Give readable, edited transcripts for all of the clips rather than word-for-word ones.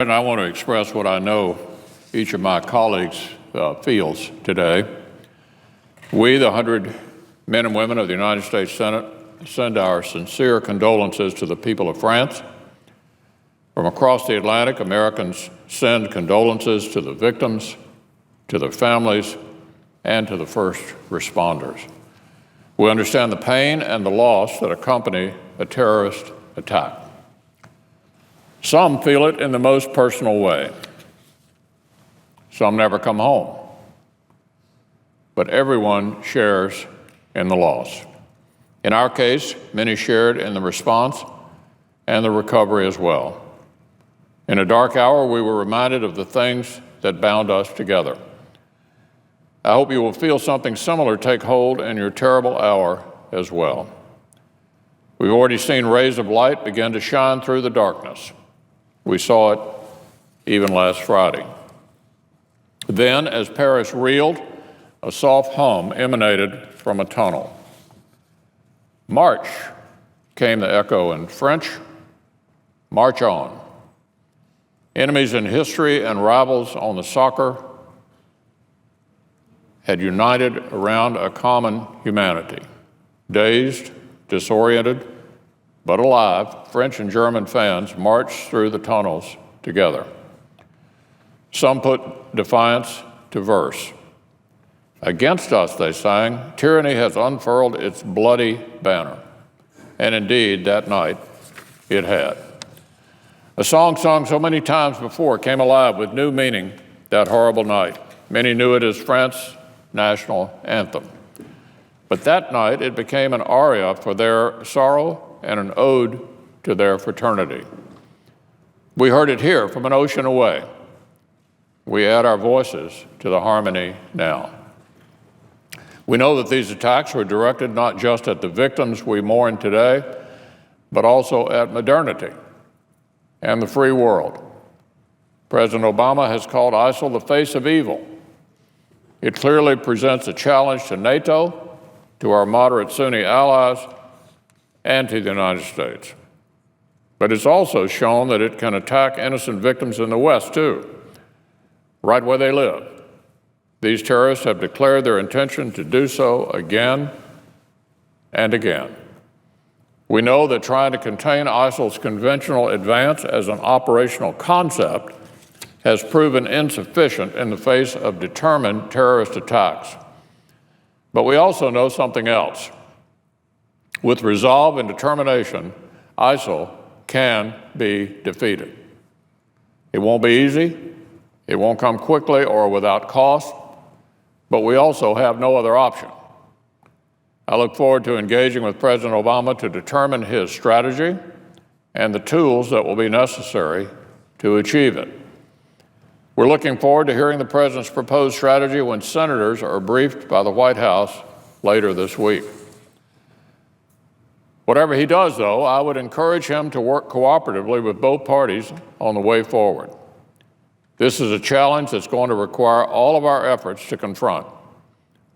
And I want to express what I know each of my colleagues feels today. We, the 100 men and women of the United States Senate, send our sincere condolences to the people of France. From across the Atlantic, Americans send condolences to the victims, to their families, and to the first responders. We understand the pain and the loss that accompany a terrorist attack. Some feel it in the most personal way. Some never come home. But everyone shares in the loss. In our case, many shared in the response and the recovery as well. In a dark hour, we were reminded of the things that bound us together. I hope you will feel something similar take hold in your terrible hour as well. We've already seen rays of light begin to shine through the darkness. We saw it even last Friday. Then, as Paris reeled, a soft hum emanated from a tunnel. March, came the echo in French. March on. Enemies in history and rivals on the soccer had united around a common humanity. Dazed, disoriented, but alive, French and German fans marched through the tunnels together. Some put defiance to verse. Against us, they sang, tyranny has unfurled its bloody banner. And indeed, that night, it had. A song sung so many times before came alive with new meaning that horrible night. Many knew it as France's national anthem. But that night, it became an aria for their sorrow and an ode to their fraternity. We heard it here from an ocean away. We add our voices to the harmony now. We know that these attacks were directed not just at the victims we mourn today, but also at modernity and the free world. President Obama has called ISIL the face of evil. It clearly presents a challenge to NATO, to our moderate Sunni allies, and to the United States. But it's also shown that it can attack innocent victims in the West, too, right where they live. These terrorists have declared their intention to do so again and again. We know that trying to contain ISIL's conventional advance as an operational concept has proven insufficient in the face of determined terrorist attacks. But we also know something else. With resolve and determination, ISIL can be defeated. It won't be easy, it won't come quickly or without cost, but we also have no other option. I look forward to engaging with President Obama to determine his strategy and the tools that will be necessary to achieve it. We're looking forward to hearing the President's proposed strategy when senators are briefed by the White House later this week. Whatever he does, though, I would encourage him to work cooperatively with both parties on the way forward. This is a challenge that's going to require all of our efforts to confront,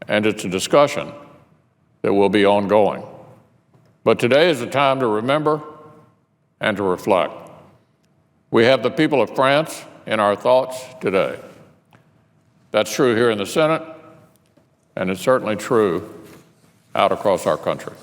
and it's a discussion that will be ongoing. But today is a time to remember and to reflect. We have the people of France in our thoughts today. That's true here in the Senate, and it's certainly true out across our country.